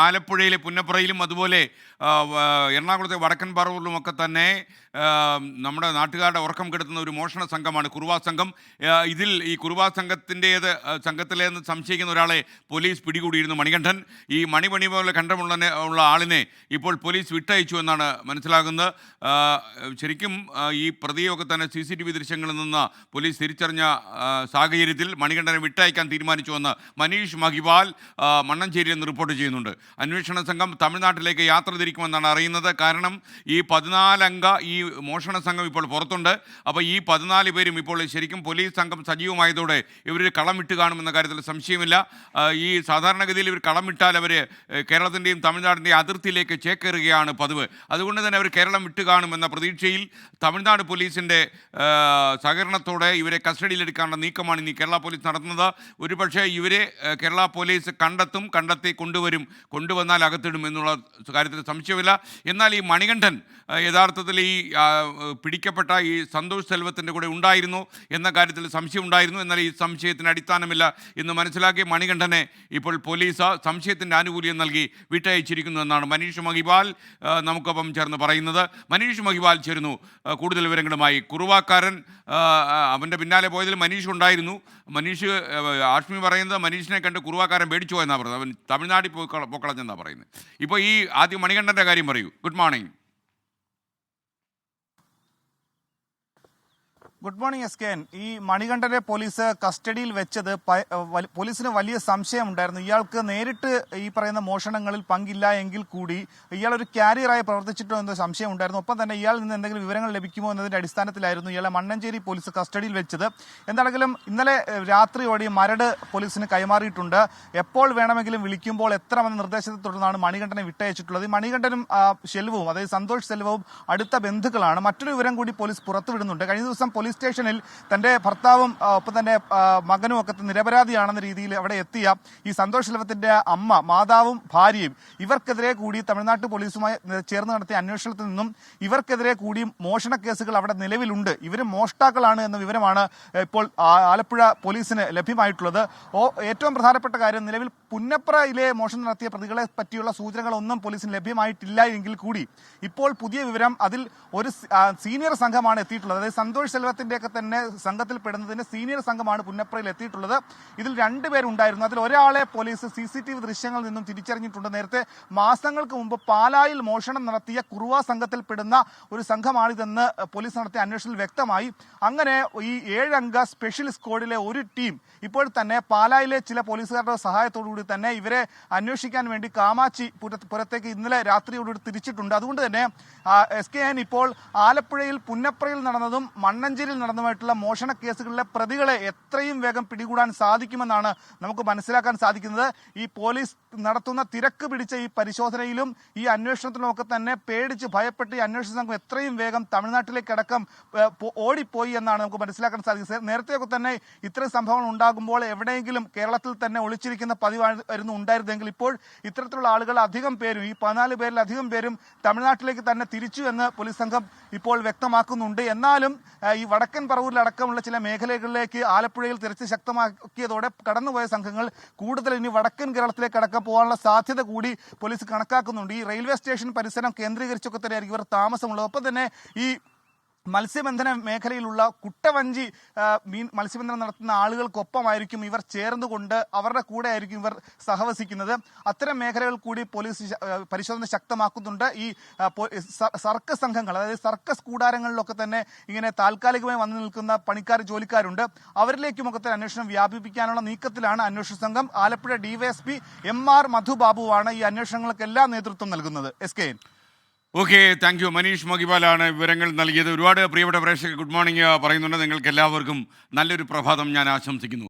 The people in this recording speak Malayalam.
ആലപ്പുഴയിലെ പുന്നപ്രയിലും അതുപോലെ എറണാകുളത്തെ വടക്കൻ പറവൂരിലുമൊക്കെ തന്നെ നമ്മുടെ നാട്ടുകാരുടെ ഉറക്കം കെടുത്തുന്ന ഒരു മോഷണ സംഘമാണ് കുറുവാ സംഘം. ഇതിൽ ഈ കുറുവാ സംഘത്തിലെന്ന് സംശയിക്കുന്ന ഒരാളെ പോലീസ് പിടികൂടിയിരുന്നു, മണികണ്ഠൻ. ഈ മണി പോലെ കണ്ഠമുള്ള ആളിനെ ഇപ്പോൾ പോലീസ് വിട്ടയച്ചു എന്നാണ് മനസ്സിലാകുന്നത്. ശരിക്കും ഈ പ്രതിയൊക്കെ തന്നെ CCTV ദൃശ്യങ്ങളിൽ നിന്ന് പോലീസ് തിരിച്ചറിഞ്ഞ സാഹചര്യത്തിൽ മണികണ്ഠനെ വിട്ടയക്കാൻ തീരുമാനിച്ചുവെന്ന് മനീഷ് മഹിവാൽ മണ്ണഞ്ചേരിയിൽ നിന്ന് റിപ്പോർട്ട് ചെയ്യുന്നുണ്ട്. അന്വേഷണ സംഘം തമിഴ്നാട്ടിലേക്ക് യാത്ര തിരിക്കുമെന്നാണ് അറിയുന്നത്. കാരണം ഈ 14 അംഗ ഈ മോഷണ സംഘം ഇപ്പോൾ പുറത്തുണ്ട്. അപ്പോൾ ഈ 14 പേരും ഇപ്പോൾ ശരിക്കും പോലീസ് സംഘം സജീവമായതോടെ ഇവർ കളം വിട്ട് കാണുമെന്ന കാര്യത്തിൽ സംശയമില്ല. ഈ സാധാരണഗതിയിൽ ഇവർ കളം വിട്ടാൽ അവർ കേരളത്തിൻ്റെയും തമിഴ്നാടിൻ്റെയും അതിർത്തിയിലേക്ക് ചേക്കേറുകയാണ് പതിവ്. അതുകൊണ്ട് തന്നെ അവർ കേരളം വിട്ട് കാണുമെന്ന പ്രതീക്ഷയിൽ തമിഴ്നാട് പോലീസിൻ്റെ സഹകരണത്തോടെ ഇവരെ കസ്റ്റഡിയിലെടുക്കാനുള്ള നീക്കമാണ് ഇനി കേരള പോലീസ് നടത്തുന്നത്. ഒരുപക്ഷെ ഇവരെ കേരള പോലീസ് കണ്ടെത്തി കൊണ്ടുവന്നാൽ അകത്തിടും എന്നുള്ള കാര്യത്തിൽ സംശയമില്ല. എന്നാൽ ഈ മണികണ്ഠൻ യഥാർത്ഥത്തിൽ ഈ പിടിക്കപ്പെട്ട ഈ സന്തോഷ് സെൽവത്തിൻ്റെ കൂടെ ഉണ്ടായിരുന്നു എന്ന കാര്യത്തിൽ സംശയം ഉണ്ടായിരുന്നു. എന്നാൽ ഈ സംശയത്തിന് അടിസ്ഥാനമില്ല എന്ന് മനസ്സിലാക്കി മണികണ്ഠനെ ഇപ്പോൾ പോലീസ് സംശയത്തിൻ്റെ ആനുകൂല്യം നൽകി വിട്ടയച്ചിരിക്കുന്നു എന്നാണ് മനീഷ് മഹിവാൽ നമുക്കൊപ്പം ചേർന്ന് പറയുന്നത്. മനീഷ് മഹിവാൽ ചേരുന്നു കൂടുതൽ വിവരങ്ങളുമായി. കുറുവാക്കാരൻ അവൻ്റെ പിന്നാലെ പോയതിൽ മനീഷ് ഉണ്ടായിരുന്നു. മനീഷ് ആഷ്മി പറയുന്നത് മനീഷിനെ കണ്ട് കുറുവാക്കാരൻ പേടിച്ചു പോയെന്നാണ് പറയുന്നത്. അവൻ തമിഴ്നാട്ടിൽ പോക്കളഞ്ഞെന്നാണ് പറയുന്നത്. ഇപ്പോൾ ഈ ആദ്യം മണികണ്ഠൻ്റെ കാര്യം പറയൂ. Good morning. Good morning SKN. ഈ മണികണ്ഠനെ പോലീസ് കസ്റ്റഡിയിൽ വെച്ചത് പോലീസിന് വലിയ സംശയമുണ്ടായിരുന്നു. ഇയാൾക്ക് നേരിട്ട് ഈ പറയുന്ന മോഷണങ്ങളിൽ പങ്കില്ല എങ്കിൽ കൂടി ഇയാൾ ഒരു ക്യാരിയറായി പ്രവർത്തിച്ചിട്ടോ എന്ന സംശയം ഉണ്ടായിരുന്നു. ഒപ്പം തന്നെ ഇയാളിൽ നിന്ന് എന്തെങ്കിലും വിവരങ്ങൾ ലഭിക്കുമോ എന്നതിന്റെ അടിസ്ഥാനത്തിലായിരുന്നു ഇയാളെ മണ്ണഞ്ചേരി പോലീസ് കസ്റ്റഡിയിൽ വെച്ചത്. എന്താണെങ്കിലും ഇന്നലെ രാത്രിയോടെ മരട് പോലീസിന് കൈമാറിയിട്ടുണ്ട്. എപ്പോൾ വേണമെങ്കിലും വിളിക്കുമ്പോൾ എത്തണമെന്ന നിർദ്ദേശത്തെ തുടർന്നാണ് മണികണ്ഠനെ വിട്ടയച്ചിട്ടുള്ളത്. മണികണ്ഠനും ശെൽവവും, അതായത് സന്തോഷ് സെൽവവും അടുത്ത ബന്ധുക്കളാണ്. മറ്റൊരു വിവരം കൂടി പോലീസ് പുറത്തുവിടുന്നുണ്ട്. കഴിഞ്ഞ ദിവസം പോലീസ് സ്റ്റേഷനിൽ തന്റെ ഭർത്താവും ഒപ്പം തന്നെ മകനും ഒക്കെ നിരപരാധിയാണെന്ന രീതിയിൽ അവിടെ എത്തിയ ഈ സന്തോഷ് സെൽവത്തിന്റെ അമ്മ, മാതാവും ഭാര്യയും ഇവർക്കെതിരെ കൂടി തമിഴ്നാട്ട് പോലീസുമായി ചേർന്ന് നടത്തിയ അന്വേഷണത്തിൽ നിന്നും ഇവർക്കെതിരെ കൂടി മോഷണ കേസുകൾ അവിടെ നിലവിലുണ്ട്. ഇവർ മോഷ്ടാക്കളാണ് എന്ന വിവരമാണ് ഇപ്പോൾ ആലപ്പുഴ പോലീസിന് ലഭ്യമായിട്ടുള്ളത്. ഏറ്റവും പ്രധാനപ്പെട്ട കാര്യം, നിലവിൽ പുന്നപ്രയിലെ മോഷണം നടത്തിയ പ്രതികളെ പറ്റിയുള്ള സൂചനകളൊന്നും പോലീസിന് ലഭ്യമായിട്ടില്ല എങ്കിൽ കൂടി ഇപ്പോൾ പുതിയ വിവരം, അതിൽ ഒരു സീനിയർ സംഘമാണ് എത്തിയിട്ടുള്ളത്. അതായത് സന്തോഷ് സെൽവത്തിന്റെയൊക്കെ തന്നെ സംഘത്തിൽ പെടുന്നതിന് സീനിയർ സംഘമാണ് പുന്നപ്രയിൽ എത്തിയിട്ടുള്ളത്. ഇതിൽ 2 പേരുണ്ടായിരുന്നു. അതിൽ ഒരാളെ പോലീസ് CCTV ദൃശ്യങ്ങളിൽ നിന്നും തിരിച്ചറിഞ്ഞിട്ടുണ്ട്. നേരത്തെ മാസങ്ങൾക്ക് മുമ്പ് പാലായിൽ മോഷണം നടത്തിയ കുറുവാ സംഘത്തിൽ പെടുന്ന ഒരു സംഘമാണിതെന്ന് പോലീസ് നടത്തിയ അന്വേഷണത്തിൽ വ്യക്തമായി. അങ്ങനെ ഈ 7 അംഗ സ്പെഷ്യൽ സ്ക്വാഡിലെ ഒരു ടീം ഇപ്പോൾ തന്നെ പാലായിലെ ചില പോലീസുകാരുടെ സഹായത്തോടുകൂടി തന്നെ ഇവരെ അന്വേഷിക്കാൻ വേണ്ടി കാമാച്ചി പുരത്തേക്ക് ഇന്നലെ രാത്രിയോടുകൂടി തിരിച്ചിട്ടുണ്ട്. അതുകൊണ്ട് തന്നെ SKN ഇപ്പോൾ ആലപ്പുഴയിൽ പുന്നപ്രയിൽ നടന്നതും മണ്ണഞ്ചേരിയിൽ നടന്നതുമായിട്ടുള്ള മോഷണ കേസുകളിലെ പ്രതികളെ എത്രയും വേഗം പിടികൂടാൻ സാധിക്കുമെന്നാണ് നമുക്ക് മനസ്സിലാക്കാൻ സാധിക്കുന്നത്. ഈ പോലീസ് നടത്തുന്ന തിരക്ക് പിടിച്ച ഈ പരിശോധനയിലും ഈ അന്വേഷണത്തിലുമൊക്കെ തന്നെ പേടിച്ച് ഭയപ്പെട്ട് ഈ അന്വേഷണ സംഘം എത്രയും വേഗം തമിഴ്നാട്ടിലേക്കടക്കം ഓടിപ്പോയി എന്നാണ് നമുക്ക് മനസ്സിലാക്കാൻ സാധിക്കുന്നത്. നേരത്തെയൊക്കെ തന്നെ ഇത്തരം സംഭവങ്ങൾ ഉണ്ടാകുമ്പോൾ എവിടെയെങ്കിലും കേരളത്തിൽ തന്നെ ഒളിച്ചിരിക്കുന്ന പതിവായിരുന്നു ഉണ്ടായിരുന്നെങ്കിൽ ഇപ്പോൾ ഇത്തരത്തിലുള്ള ആളുകൾ അധികം പേരും, ഈ 14 പേരിലധികം പേരും തമിഴ്നാട്ടിലേക്ക് തന്നെ തിരിച്ചു എന്ന് പോലീസ് സംഘം ഇപ്പോൾ വ്യക്തമാക്കുന്നുണ്ട്. എന്നാലും ഈ വടക്കൻ പറവൂരിലടക്കമുള്ള ചില മേഖലകളിലേക്ക് ആലപ്പുഴയിൽ തിരച്ചിൽ ശക്തമാക്കിയതോടെ കടന്നുപോയ സംഘങ്ങൾ കൂടുതൽ ഇനി വടക്കൻ കേരളത്തിലേക്ക് അടക്കം പോകാനുള്ള സാധ്യത കൂടി പോലീസ് കണക്കാക്കുന്നുണ്ട്. ഈ റെയിൽവേ സ്റ്റേഷൻ പരിസരം കേന്ദ്രീകരിച്ചൊക്കെ തന്നെയായിരിക്കും ഇവർ താമസമുള്ളത്. ഒപ്പം തന്നെ ഈ മത്സ്യബന്ധന മേഖലയിലുള്ള കുട്ടവഞ്ചി മത്സ്യബന്ധനം നടത്തുന്ന ആളുകൾക്കൊപ്പമായിരിക്കും ഇവർ ചേർന്നുകൊണ്ട് അവരുടെ കൂടെ ആയിരിക്കും ഇവർ സഹവസിക്കുന്നത്. അത്തരം മേഖലകൾ കൂടി പോലീസ് പരിശോധന ശക്തമാക്കുന്നുണ്ട്. ഈ സർക്കസ് സംഘങ്ങൾ, അതായത് സർക്കസ് കൂടാരങ്ങളിലൊക്കെ തന്നെ ഇങ്ങനെ താൽക്കാലികമായി വന്നു നിൽക്കുന്ന പണിക്കാർ, ജോലിക്കാരുണ്ട്. അവരിലേക്കുമൊക്കെ തന്നെ അന്വേഷണം വ്യാപിപ്പിക്കാനുള്ള നീക്കത്തിലാണ് അന്വേഷണ സംഘം. ആലപ്പുഴ DYSP MR മധുബാബുവാണ് ഈ അന്വേഷണങ്ങൾക്കെല്ലാം നേതൃത്വം നൽകുന്നത്. SKN. Okay, thank you. Manish മഹിവാലാണ് വിവരങ്ങൾ നൽകിയത്. ഒരുപാട് പ്രിയപ്പെട്ട പ്രേക്ഷകർ ഗുഡ് മോർണിംഗ് പറയുന്നുണ്ട്. നിങ്ങൾക്ക് എല്ലാവർക്കും നല്ലൊരു പ്രഭാതം ഞാൻ ആശംസിക്കുന്നു.